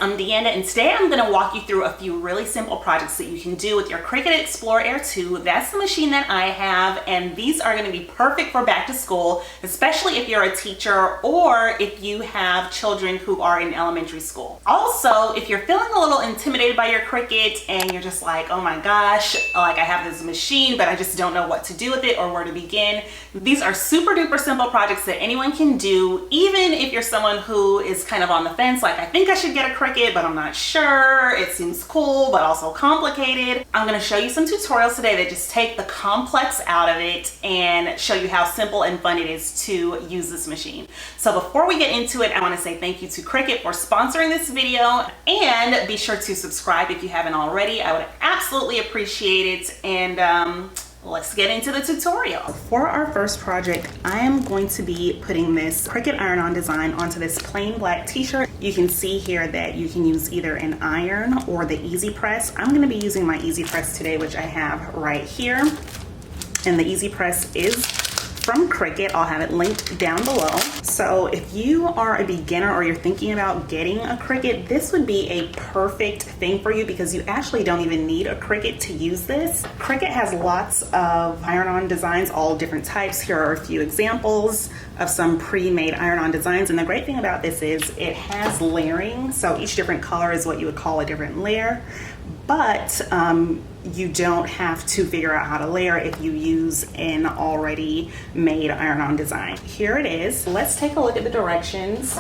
I'm Deanda, and today I'm going to walk you through a few really simple projects that you can do with your Cricut Explore Air 2. That's the machine that I have, and these are going to be perfect for back to school, especially if you're a teacher or if you have children who are in elementary school. Also, if you're feeling a little intimidated by your Cricut and you're just like, oh my gosh, like I have this machine, but I just don't know what to do with it or where to begin. These are super duper simple projects that anyone can do, even if you're someone who is kind of on the fence, like I think I should get a Cricut, but I'm not sure. It seems cool, but also complicated. I'm gonna show you some tutorials today that just take the complex out of it and show you how simple and fun it is to use this machine. So before we get into it, I wanna say thank you to Cricut for sponsoring this video, and be sure to subscribe if you haven't already. I would absolutely appreciate it. And let's get into the tutorial. For our first project, I am going to be putting this Cricut iron-on design onto this plain black t-shirt. You can see here that you can use either an iron or the Easy Press. I'm going to be using my Easy Press today, which I have right here. And the Easy Press is from Cricut. I'll have it linked down below. So if you are a beginner or you're thinking about getting a Cricut, this would be a perfect thing for you because you actually don't even need a Cricut to use this. Cricut has lots of iron-on designs, all different types. Here are a few examples of some pre-made iron-on designs. And the great thing about this is it has layering. So each different color is what you would call a different layer. But you don't have to figure out how to layer if you use an already made iron-on design. Here it is. Let's take a look at the directions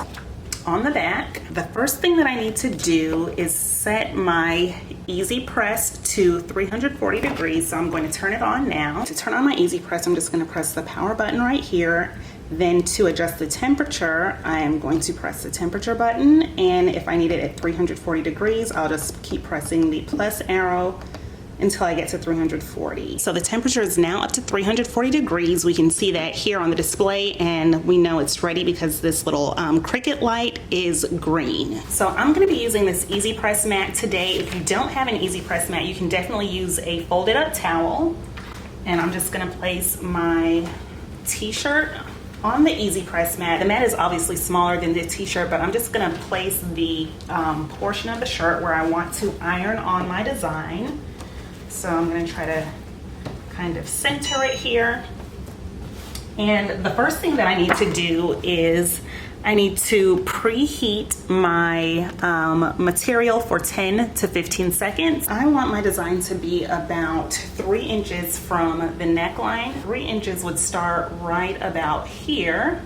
on the back. The first thing that I need to do is set my Easy Press to 340 degrees. So I'm going to turn it on now. To turn on my Easy Press, I'm just going to press the power button right here. Then to adjust the temperature, I am going to press the temperature button. And if I need it at 340 degrees, I'll just keep pressing the plus arrow until I get to 340. So the temperature is now up to 340 degrees. We can see that here on the display, and we know it's ready because this little Cricut light is green. So I'm gonna be using this Easy Press mat today. If you don't have an Easy Press mat, you can definitely use a folded up towel. And I'm just gonna place my t-shirt on the Easy Press mat. The mat is obviously smaller than the t-shirt, but I'm just gonna place the portion of the shirt where I want to iron on my design. So I'm gonna try to kind of center it here. And the first thing that I need to do is I need to preheat my material for 10 to 15 seconds. I want my design to be about 3 inches from the neckline. 3 inches would start right about here.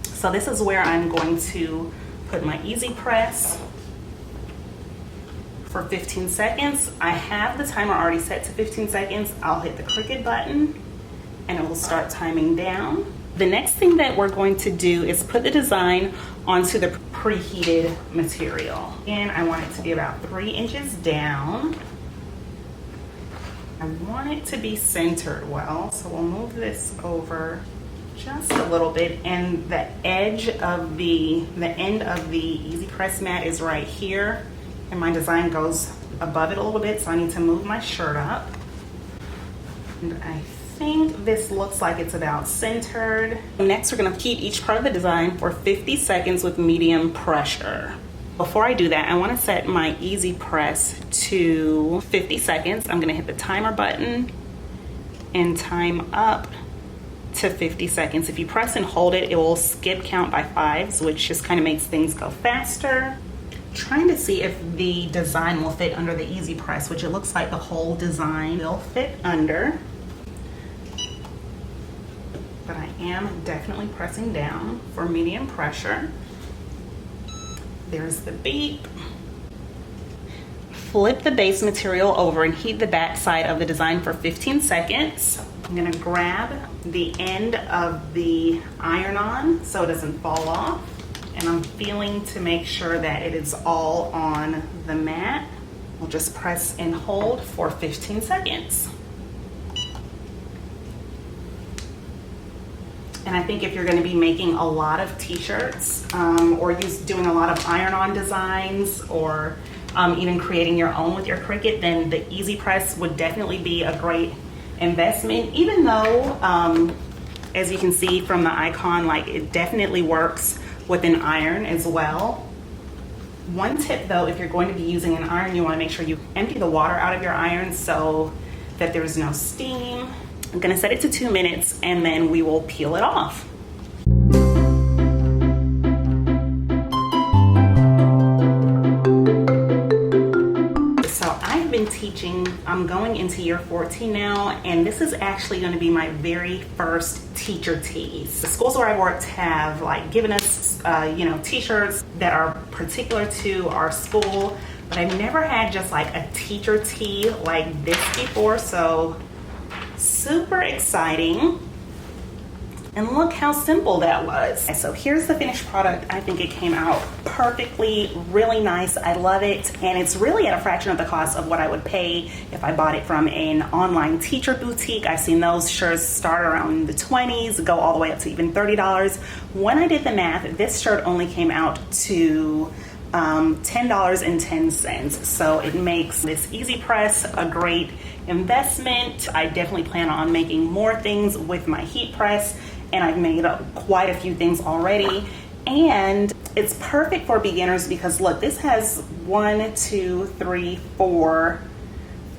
So this is where I'm going to put my Easy Press for 15 seconds. I have the timer already set to 15 seconds. I'll hit the Cricut button and it will start timing down. The next thing that we're going to do is put the design onto the preheated material. And I want it to be about 3 inches down. I want it to be centered well, so we'll move this over just a little bit, and the edge of the end of the Easy Press mat is right here, and my design goes above it a little bit, so I need to move my shirt up. And I think this looks like it's about centered. Next, we're gonna heat each part of the design for 50 seconds with medium pressure. Before I do that, I wanna set my Easy Press to 50 seconds. I'm gonna hit the timer button and time up to 50 seconds. If you press and hold it, it will skip count by 5s, which just kind of makes things go faster. Trying to see if the design will fit under the Easy Press, which it looks like the whole design will fit under. But I am definitely pressing down for medium pressure. There's the beep. Flip the base material over and heat the back side of the design for 15 seconds. I'm gonna grab the end of the iron-on so it doesn't fall off. And I'm feeling to make sure that it is all on the mat. We'll just press and hold for 15 seconds. And I think if you're gonna be making a lot of t-shirts or doing a lot of iron-on designs, or even creating your own with your Cricut, then the Easy Press would definitely be a great investment, even though, as you can see from the icon, like it definitely works with an iron as well. One tip though, if you're going to be using an iron, you want to make sure you empty the water out of your iron so that there's no steam. I'm gonna set it to 2 minutes and then we will peel it off. Teaching, I'm going into year 14 now, and this is actually going to be my very first teacher tees. The schools where I worked have like given us t-shirts that are particular to our school, but I've never had just like a teacher tee like this before, so super exciting. And look how simple that was. So here's the finished product. I think it came out perfectly, really nice. I love it. And it's really at a fraction of the cost of what I would pay if I bought it from an online teacher boutique. I've seen those shirts start around the 20s, go all the way up to even $30. When I did the math, this shirt only came out to $10.10. So it makes this easy press a great investment. I definitely plan on making more things with my heat press, and I've made quite a few things already. And it's perfect for beginners because look, this has 4 or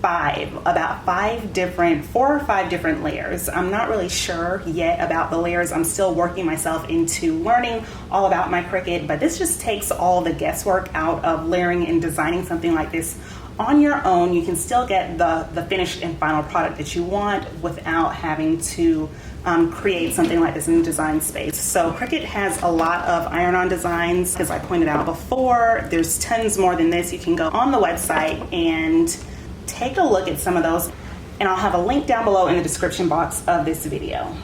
5 different layers. I'm not really sure yet about the layers. I'm still working myself into learning all about my Cricut, but this just takes all the guesswork out of layering and designing something like this on your own. You can still get the finished and final product that you want without having to create something like this in design space. So Cricut has a lot of iron-on designs, as I pointed out before. There's tons more than this. You can go on the website and take a look at some of those, and I'll have a link down below in the description box of this video.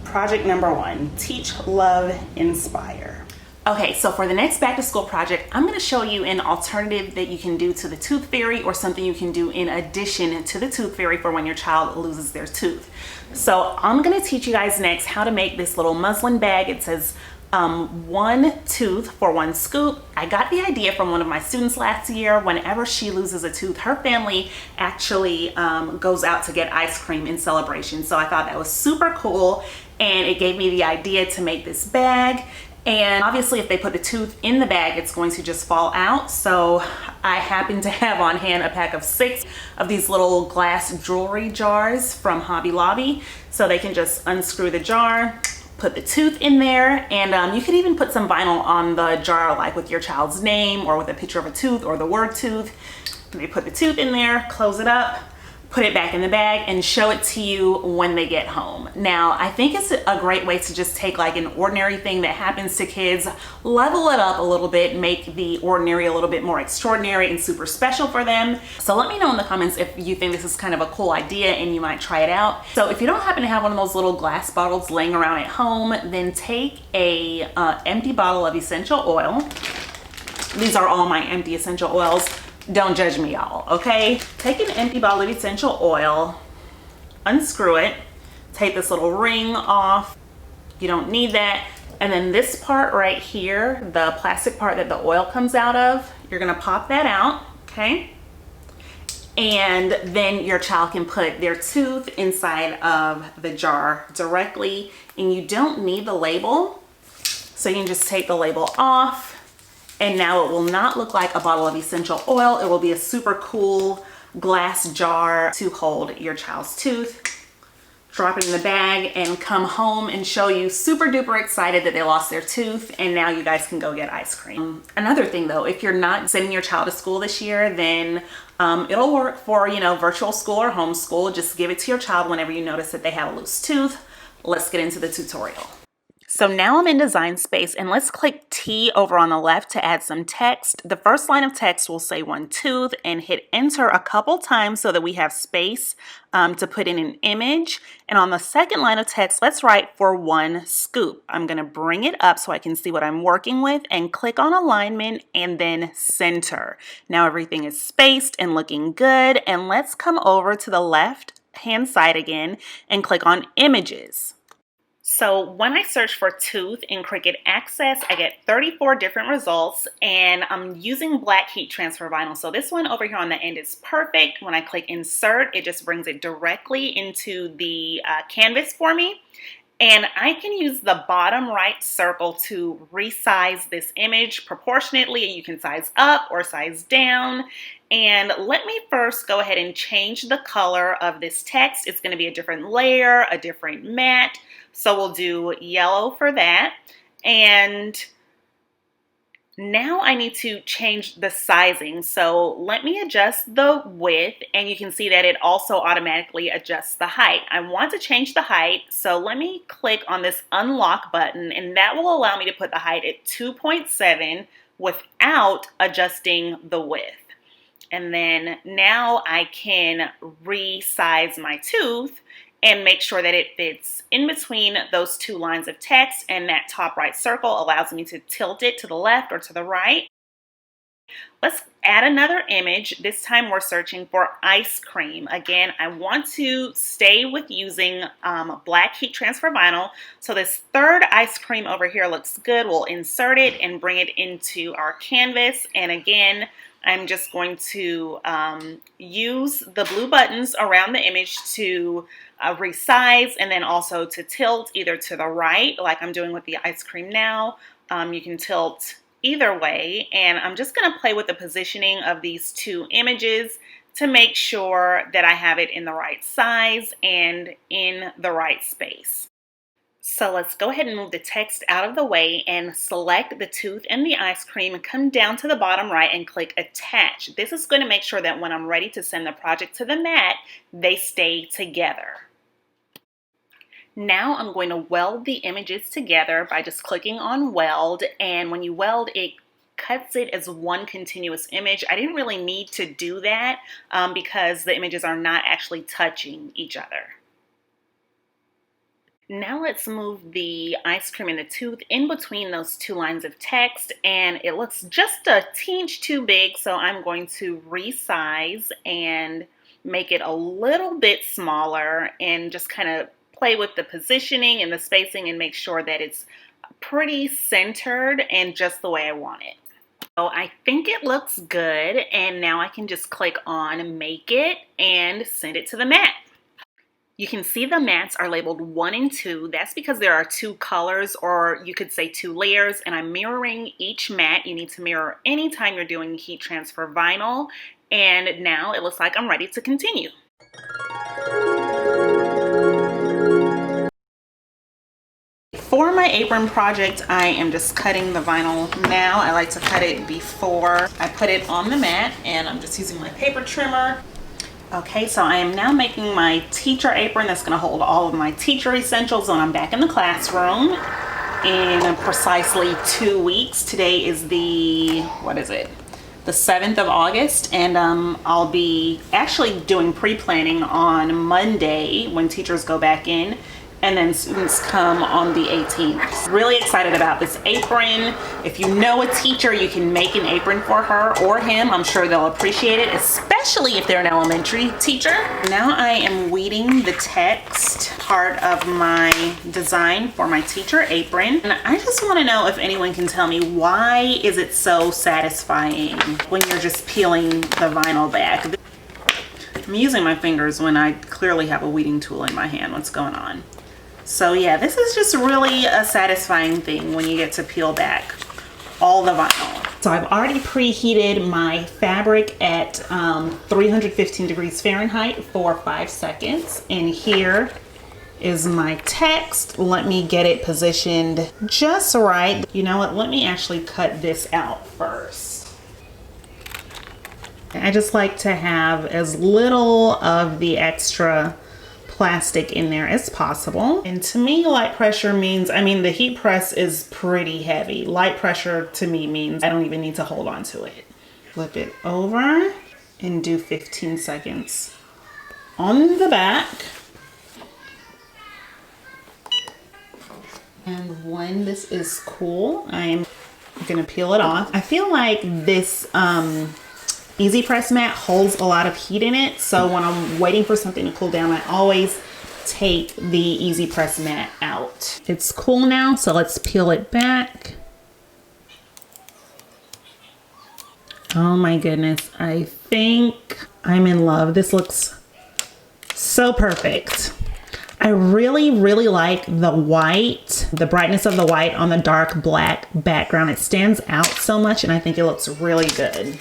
Project number 1, teach, love, inspire. Okay, so for the next back to school project, I'm going to show you an alternative that you can do to the tooth fairy, or something you can do in addition to the tooth fairy for when your child loses their tooth. So I'm going to teach you guys next how to make this little muslin bag. It says 1 tooth for 1 scoop. I got the idea from one of my students last year. Whenever she loses a tooth, her family actually goes out to get ice cream in celebration. So I thought that was super cool, and it gave me the idea to make this bag. And obviously if they put the tooth in the bag, it's going to just fall out. So I happen to have on hand a pack of 6 of these little glass jewelry jars from Hobby Lobby. So they can just unscrew the jar, put the tooth in there, and you could even put some vinyl on the jar, like with your child's name or with a picture of a tooth or the word tooth. And they put the tooth in there, close it up, put it back in the bag, and show it to you when they get home. Now, I think it's a great way to just take like an ordinary thing that happens to kids, level it up a little bit, make the ordinary a little bit more extraordinary and super special for them. So let me know in the comments if you think this is kind of a cool idea and you might try it out. So if you don't happen to have one of those little glass bottles laying around at home, then take a empty bottle of essential oil. These are all my empty essential oils. Don't judge me, y'all, okay? Take an empty bottle of essential oil, unscrew it, take this little ring off. You don't need that. And then this part right here, the plastic part that the oil comes out of, you're gonna pop that out, okay? And then your child can put their tooth inside of the jar directly, and you don't need the label. So you can just take the label off. And now it will not look like a bottle of essential oil. It will be a super cool glass jar to hold your child's tooth. Drop it in the bag and come home and show you super duper excited that they lost their tooth, and now you guys can go get ice cream. Another thing though, if you're not sending your child to school this year, then it'll work for, virtual school or homeschool. Just give it to your child whenever you notice that they have a loose tooth. Let's get into the tutorial. So now I'm in design space, and let's click T over on the left to add some text. The first line of text will say 1 tooth, and hit enter a couple times so that we have space to put in an image. And on the second line of text, let's write for 1 scoop. I'm gonna bring it up so I can see what I'm working with, and click on alignment and then center. Now everything is spaced and looking good. And let's come over to the left hand side again and click on images. So when I search for tooth in Cricut Access, I get 34 different results, and I'm using black heat transfer vinyl. So this one over here on the end is perfect. When I click insert, it just brings it directly into the canvas for me. And I can use the bottom right circle to resize this image proportionately. You can size up or size down. And let me first go ahead and change the color of this text. It's going to be a different layer, a different matte. So we'll do yellow for that. And now I need to change the sizing. So let me adjust the width, and you can see that it also automatically adjusts the height. I want to change the height, so let me click on this unlock button, and that will allow me to put the height at 2.7 without adjusting the width. And then now I can resize my tooth and make sure that it fits in between those two lines of text, and that top right circle allows me to tilt it to the left or to the right. Let's add another image. This time we're searching for ice cream. Again, I want to stay with using black heat transfer vinyl. So this third ice cream over here looks good. We'll insert it and bring it into our canvas. And again, I'm just going to use the blue buttons around the image to resize, and then also to tilt either to the right, like I'm doing with the ice cream now. You can tilt either way, and I'm just going to play with the positioning of these two images to make sure that I have it in the right size and in the right space. So let's go ahead and move the text out of the way and select the tooth and the ice cream and come down to the bottom right and click attach. This is going to make sure that when I'm ready to send the project to the mat, they stay together. Now I'm going to weld the images together by just clicking on weld, and when you weld, it cuts it as one continuous image. I didn't really need to do that because the images are not actually touching each other. Now let's move the ice cream and the tooth in between those two lines of text, and it looks just a teeny too big, so I'm going to resize and make it a little bit smaller and just kind of play with the positioning and the spacing and make sure that it's pretty centered and just the way I want it. So I think it looks good, and now I can just click on Make It and send it to the mat. You can see the mats are labeled 1 and 2. That's because there are 2 colors, or you could say 2 layers, and I'm mirroring each mat. You need to mirror anytime you're doing heat transfer vinyl. And now it looks like I'm ready to continue. For my apron project, I am just cutting the vinyl now. I like to cut it before I put it on the mat, and I'm just using my paper trimmer. Okay, so I am now making my teacher apron that's going to hold all of my teacher essentials when I'm back in the classroom in precisely 2 weeks. Today is the 7th of August, and I'll be actually doing pre-planning on Monday when teachers go back in, and then students come on the 18th. Really excited about this apron. If you know a teacher, you can make an apron for her or him. I'm sure they'll appreciate it, especially if they're an elementary teacher. Now I am weeding the text part of my design for my teacher apron. And I just want to know if anyone can tell me, why is it so satisfying when you're just peeling the vinyl back? I'm using my fingers when I clearly have a weeding tool in my hand. What's going on? So yeah, this is just really a satisfying thing when you get to peel back all the vinyl. So I've already preheated my fabric at 315 degrees Fahrenheit for 5 seconds. And here is my text. Let me get it positioned just right. You know what? Let me actually cut this out first. I just like to have as little of the extra plastic in there as possible. And to me, light pressure means, the heat press is pretty heavy. Light pressure to me means I don't even need to hold on to it. Flip it over and do 15 seconds on the back. And when this is cool, I'm gonna peel it off. I feel like this Easy Press mat holds a lot of heat in it, so when I'm waiting for something to cool down, I always take the Easy Press mat out. It's cool now, so let's peel it back. Oh my goodness, I think I'm in love. This looks so perfect. I really, really like the white, the brightness of the white on the dark black background. It stands out so much and I think it looks really good.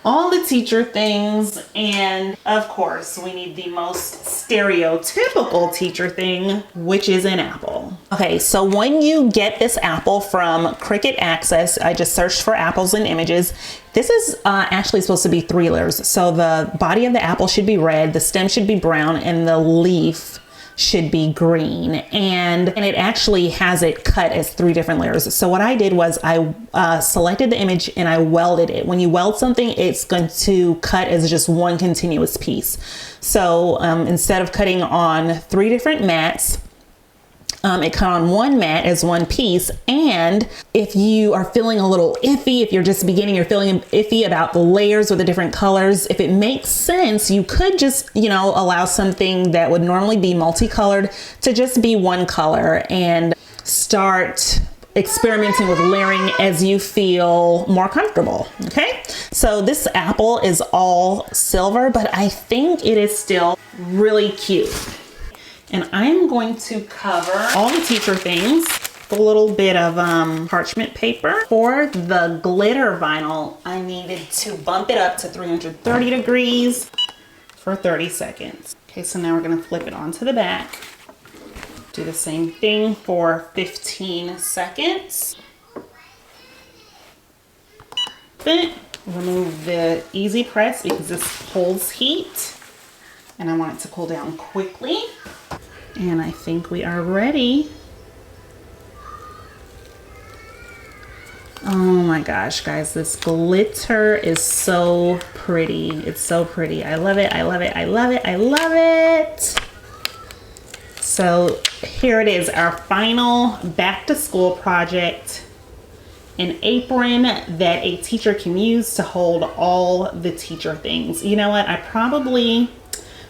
All the teacher things, and of course we need the most stereotypical teacher thing, which is an apple. Okay, so when you get this apple from Cricut Access, I just searched for apples and images. This is actually supposed to be 3 layers. So the body of the apple should be red, the stem should be brown, and the leaf should be green, and it actually has it cut as 3 different layers. So what I did was I selected the image and I welded it. When you weld something, it's going to cut as just one continuous piece. So instead of cutting on 3 different mats, it cut on one mat as one piece. And if you are feeling a little iffy, if you're just beginning, you're feeling iffy about the layers or the different colors, if it makes sense, you could just, you know, allow something that would normally be multicolored to just be one color and start experimenting with layering as you feel more comfortable. Okay, so this apple is all silver, but I think it is still really cute. And I'm going to cover all the teacher things with a little bit of parchment paper. For the glitter vinyl, I needed to bump it up to 330 degrees for 30 seconds. Okay, so now we're gonna flip it onto the back. Do the same thing for 15 seconds. Remove the easy press because this holds heat and I want it to cool down quickly. And I think we are ready. Oh my gosh, guys, this glitter is so pretty. It's so pretty. I love it. I love it. I love it. I love it. So here it is, our final back to school project, an apron that a teacher can use to hold all the teacher things. You know what? I probably,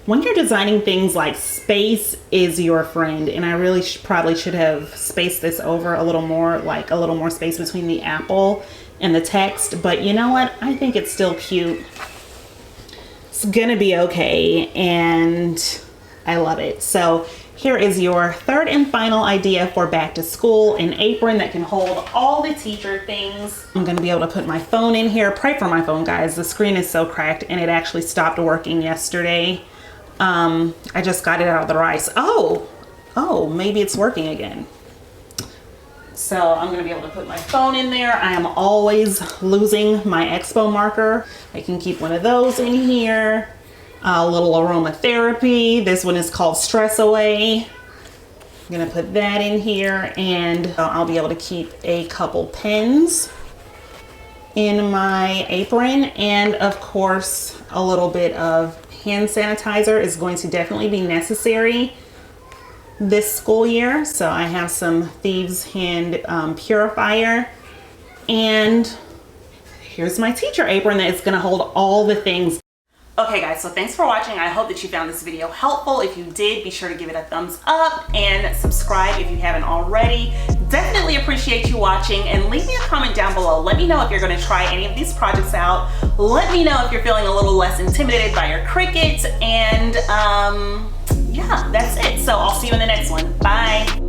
when you're designing things, like, space is your friend, and I really probably should have spaced this over a little more, like a little more space between the apple and the text, but you know what? I think it's still cute. It's gonna be okay, and I love it. So here is your third and final idea for back to school, an apron that can hold all the teacher things. I'm gonna be able to put my phone in here. Pray for my phone, guys. The screen is so cracked, and it actually stopped working yesterday. I just got it out of the rice. Oh, maybe it's working again. So I'm gonna be able to put my phone in there. I am always losing my expo marker. I can keep one of those in here. A little aromatherapy. This one is called Stress Away. I'm gonna put that in here, and I'll be able to keep a couple pens in my apron, and of course a little bit of hand sanitizer is going to definitely be necessary this school year. So I have some Thieves Hand purifier, and here's my teacher apron that is going to hold all the things. Okay guys, so thanks for watching. I hope that you found this video helpful. If you did, be sure to give it a thumbs up and subscribe if you haven't already. Definitely appreciate you watching, and leave me a comment down below. Let me know if you're going to try any of these projects out. Let me know if you're feeling a little less intimidated by your Cricut, and yeah, that's it. So I'll see you in the next one. Bye.